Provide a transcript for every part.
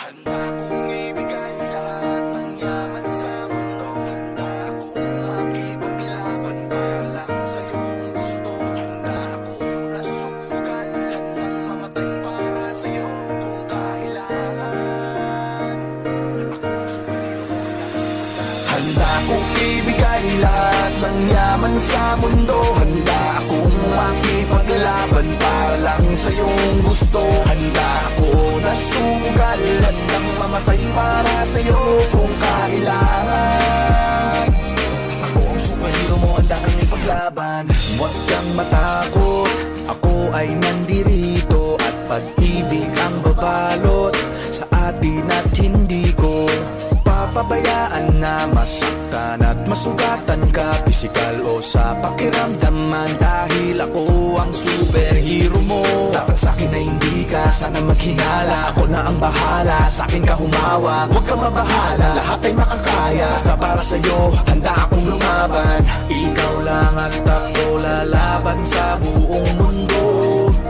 Handa kong ibigay lahat ng yaman sa mundo. Handa akong makipaglaban para lang sa iyong gusto. Handa ako na sumugal, handang mamatay para sa iyo kung kailangan. Akong superhero na handa kong ibigay lahat ng yaman sa mundo. Handa akong makipaglaban para lang sa iyong gusto. Handa ako na sumugal, handang mamatay para sa iyo kung kailangan. Ako ang superhero mo, handa kang ipaglaban. Huwag kang matakot, ako ay nandirito. At pag-ibig ang babalot sa atin at hindi ko papabayaan na masaktan at masugatan ka, pisikal o sa pakiramdaman. Dahil ako ang superhero mo, dapat sa'kin na hindi ka sana maghinala. Ako na ang bahala, sa'kin ka humawak, huwag ka mabahala, lahat ay makakaya. Basta para sa'yo, handa akong lumaban. Ikaw lang at ako lalaban sa buong mundo.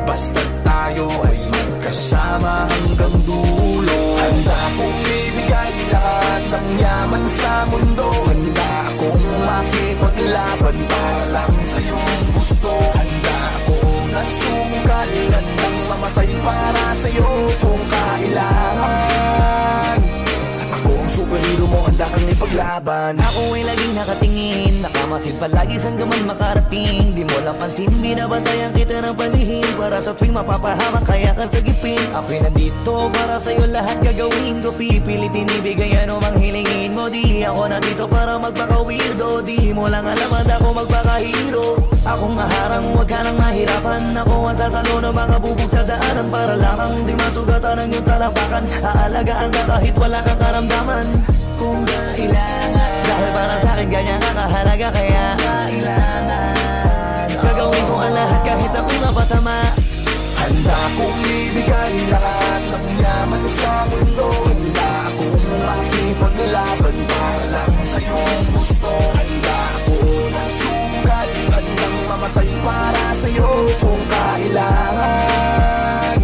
Basta tayo ay magkasama hanggang dulo. Handa akong ibigay lahat ng yaman sa mundo. Handa akong makipaglaban para lang sa iyong gusto. Handa ako na sumugal, handang mamatay para sa iyo kung kailangan. Ako ang superhero mo, handa kang ipaglaban. Ako ay laging nakatingin, nakamasid palagi saan ka man makarating. Di mo lang pansin, binabantayan kita ng palihim. Para sa tuwing mapapahamak, kaya kang sagipin. Ako'y nandito para sa'yo, lahat gagawin ko. Pipilitin ibigay ano mang hilingin mo. Di ako nandito para magpaka-weirdo. Di mo lang alam, handa ko magpaka-hero. Akong aharang, huwag ka nang mahirapan. Ako ang sasalo ng mga bubog sa daanan. Para lamang di masugatan ang iyong talapakan. Aalagaan ka kahit wala kang karamdaman kung kailangan. Dahil para sa'kin ganyan ka kahalaga, kaya kailangan gagawin ko ang lahat kahit ako'y mapasama. Handa kong ibigay lahat ng yaman sa mundo. Handa akong makipaglaban para lang sa iyong gusto. Handa ako na sumugal, handang mamatay para sa iyo kung kailangan.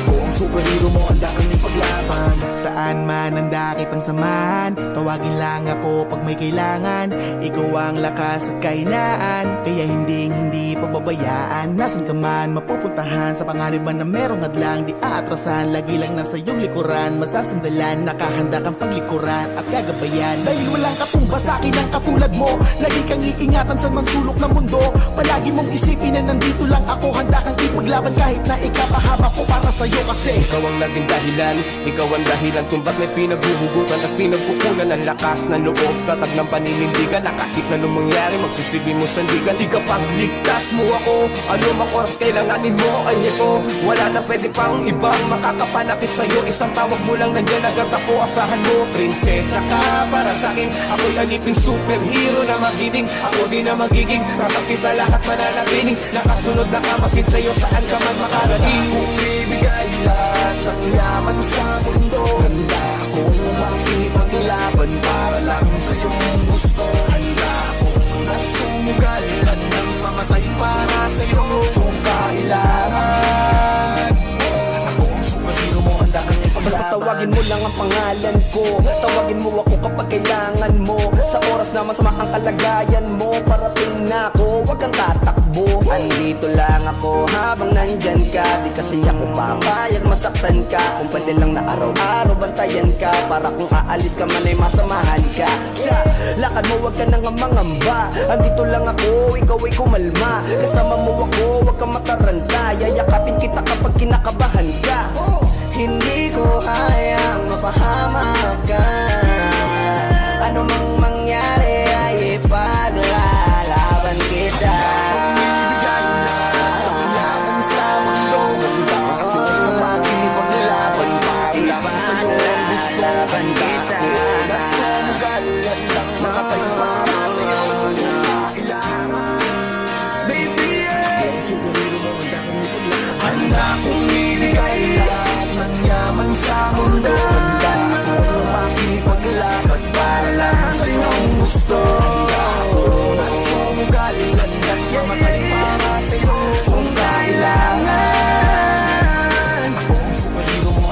Ako ang superhero mo, handa kang ipaglaban. Saan man handa kitang samahan, tawagin lang ako pag may kailangan. Ikaw ang lakas at kahinaan, kaya hindi pababayaan. Nasaan ka man mapupuntahan, sa pangaliban na merong hadlang di aatrasan. Lagi lang nasa iyong likuran, masasandalan, nakahanda kang paglikuran at gagabayan. Dahil walang katumba sa akin ang katulad mo, lagi kang iingatan sa mansulok ng mundo. Palagi mong isipin na nandito lang ako, handa kang ipaglaban kahit na ikapahaba ko para sa'yo. Kasi ikaw ang naging dahilan, ikaw ang dahilan kung ba't may pinaghuhugutan at pinagkukunan ng lakas ng loob, tatag ng paninindigan, na kahit na anong mangyari magsisilbi mo sandigan. Di ka pagligtas mo ako, ano mang oras kailanganin mo ay ito. Wala na pwede pang ibang makakapanakit sa'yo, isang tawag mo lang nandiyan agad ako, asahan mo. Prinsesa ka para sa'kin, ako'y aliping superhero na magiging. Ako din na magiging kakampi sa lahat, mananatiling nakasunod na kamasid sa'yo saan ka man makarating. Kung ibigay lahat ng yaman sa mundo. Handa akong makipaglaban para lang sa iyong gusto. Handa akong na sumugal, handang mamatay para sa iyo kung kailangan. Ako ang superhero mo, handa kang ipaglaban. Basta tawagin mo lang ang pangalan ko, tawagin mo ako kapag kailangan mo. Sa oras na masama ang kalagayan mo, parating na ako, huwag kang tatakbo. Andito lang ako habang nandyan ka. Di kasi ako papayag masaktan ka. Kung pwede lang na araw-araw bantayan ka, para kung aalis ka man ay masamahan ka. Sa lakad mo huwag ka nang mangamba, andito lang ako, ikaw ay kumalma. Kasama mo ako, huwag kang mataranta. Yayakapin kita kapag kinakabahan ka. Hindi ko hayang mapahamak ka. Ano mang mangyari ay ipaglalaban kita. Handa kong ibigay lahat ng yaman sa mundo. Handa akong makipaglaban para lang sa iyong gusto. Handa ako na sumugal, handang mamatay para sa iyo kung kailangan. Ako ang superhero mo,